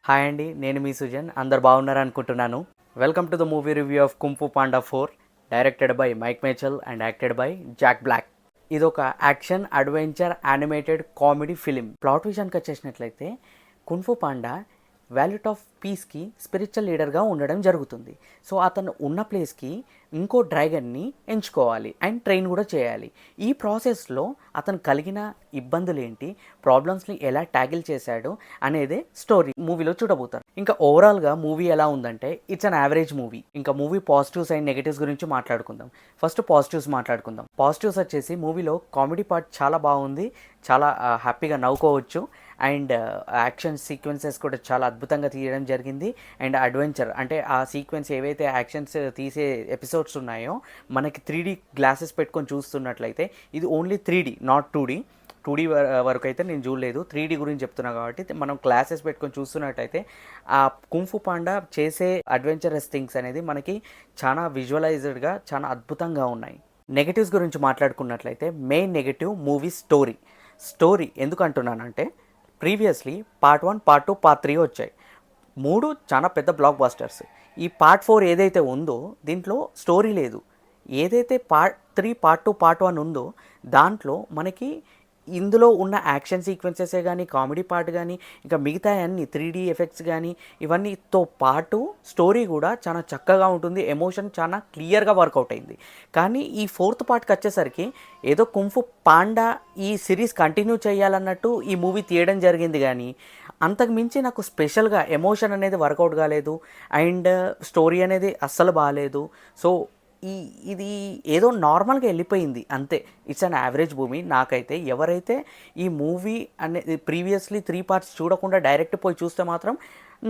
Hi అండి, నేను మీ సుజన్. అందరు బాగున్నారనుకుంటున్నాను. Welcome to the movie review of Kung Fu Panda 4, directed by Mike Mitchell and acted by Jack Black. ఇది ఒక action adventure animated comedy film. Plot విషయానికి వచ్చేసినట్లయితే కుంఫు పాండా వ్యాల్యూట్ ఆఫ్ పీస్కి స్పిరిచువల్ లీడర్గా ఉండడం జరుగుతుంది. సో అతను ఉన్న ప్లేస్కి ఇంకో డ్రాగన్ని ఎంచుకోవాలి అండ్ ట్రైన్ కూడా చేయాలి. ఈ ప్రాసెస్లో అతను కలిగిన ఇబ్బందులు ఏంటి, ప్రాబ్లమ్స్ని ఎలా ట్యాకిల్ చేశాడు అనేదే స్టోరీ మూవీలో చూడబోతారు. ఇంకా ఓవరాల్గా మూవీ ఎలా ఉందంటే ఇట్స్ అన్ యావరేజ్ మూవీ. ఇంకా మూవీ పాజిటివ్స్ అండ్ నెగటివ్స్ గురించి మాట్లాడుకుందాం. ఫస్ట్ పాజిటివ్స్ మాట్లాడుకుందాం. పాజిటివ్స్ వచ్చేసి మూవీలో కామెడీ పార్ట్ చాలా బాగుంది, చాలా హ్యాపీగా నవ్వుకోవచ్చు. అండ్ యాక్షన్ సీక్వెన్సెస్ కూడా చాలా అద్భుతంగా తీయడం జరిగింది. అండ్ అడ్వెంచర్ అంటే ఆ సీక్వెన్స్ ఏవైతే యాక్షన్స్ తీసే ఎపిసోడ్స్ ఉన్నాయో మనకి 3D గ్లాసెస్ పెట్టుకొని చూస్తున్నట్లయితే ఇది ఓన్లీ 3D, నాట్ 2D వరకు అయితే నేను చూడలేదు. 3D గురించి చెప్తున్నా కాబట్టి మనం గ్లాసెస్ పెట్టుకొని చూస్తున్నట్టయితే ఆ కుంఫు పాండా చేసే అడ్వెంచరస్ థింగ్స్ అనేది మనకి చాలా విజువలైజ్డ్గా చాలా అద్భుతంగా ఉన్నాయి. నెగటివ్స్ గురించి మాట్లాడుకున్నట్లయితే మెయిన్ నెగటివ్ మూవీ స్టోరీ ఎందుకు అంటున్నానంటే ప్రీవియస్లీ పార్ట్ 1, పార్ట్ 2, పార్ట్ 3 వచ్చాయి. 3 చాలా పెద్ద బ్లాక్ బస్టర్స్. ఈ పార్ట్ 4 ఏదైతే ఉందో దీంట్లో స్టోరీ లేదు. ఏదైతే పార్ట్ 3, పార్ట్ 2, పార్ట్ 1 ఉందో దాంట్లో మనకి ఇందులో ఉన్న యాక్షన్ సీక్వెన్సెసే కానీ, కామెడీ పార్ట్ కానీ, ఇంకా మిగతా అన్ని 3D ఎఫెక్ట్స్ కానీ ఇవన్నీతో పాటు స్టోరీ కూడా చాలా చక్కగా ఉంటుంది. ఎమోషన్ చాలా క్లియర్గా వర్కౌట్ అయింది. కానీ ఈ 4th పార్ట్కి వచ్చేసరికి ఏదో కుంఫు పాండా ఈ సిరీస్ కంటిన్యూ చేయాలన్నట్టు ఈ మూవీ తీయడం జరిగింది. కానీ అంతకు మించి నాకు స్పెషల్గా ఎమోషన్ అనేది వర్కౌట్ కాలేదు అండ్ స్టోరీ అనేది అస్సలు బాగాలేదు. సో ఇది ఏదో నార్మల్గా వెళ్ళిపోయింది అంతే. It's an average movie. నాకైతే ఎవరైతే ఈ మూవీ అనేది ప్రీవియస్లీ 3 పార్ట్స్ చూడకుండా డైరెక్ట్ పోయి చూస్తే మాత్రం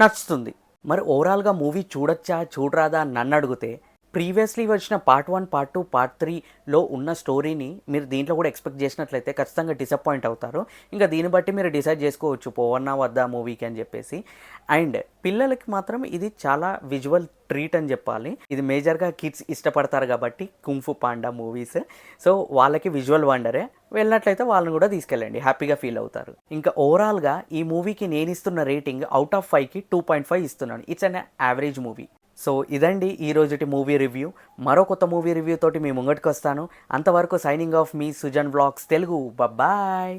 నచ్చుతుంది. మరి ఓవరాల్గా మూవీ చూడొచ్చా చూడరాదా నన్ను అడిగితే ప్రీవియస్లీ వచ్చిన పార్ట్ 1, పార్ట్ 2, పార్ట్ 3లో ఉన్న స్టోరీని మీరు దీంట్లో కూడా ఎక్స్పెక్ట్ చేసినట్లయితే ఖచ్చితంగా డిసప్పాయింట్ అవుతారు. ఇంకా దీన్ని బట్టి మీరు డిసైడ్ చేసుకోవచ్చు పోవన్నా వద్దా మూవీకి అని చెప్పేసి. అండ్ పిల్లలకి మాత్రం ఇది చాలా విజువల్ ట్రీట్ అని చెప్పాలి. ఇది మేజర్గా కిడ్స్ ఇష్టపడతారు కాబట్టి కుంఫు పాండా మూవీస్. సో వాళ్ళకి విజువల్ వండరే. వెళ్ళినట్లయితే వాళ్ళని కూడా తీసుకెళ్ళండి, హ్యాపీగా ఫీల్ అవుతారు. ఇంకా ఓవరాల్గా ఈ మూవీకి నేను ఇస్తున్న రేటింగ్ అవుట్ ఆఫ్ 5కి 2.5 ఇస్తున్నాను. It's an average movie. So ఇదండి ఈరోజుటి మూవీ రివ్యూ. మరో కొత్త మూవీ రివ్యూ తోటి మీ ముంగటికి వస్తాను. అంతవరకు సైనింగ్ ఆఫ్ మీ సుజన్ వ్లాగ్స్ తెలుగు. బాయ్.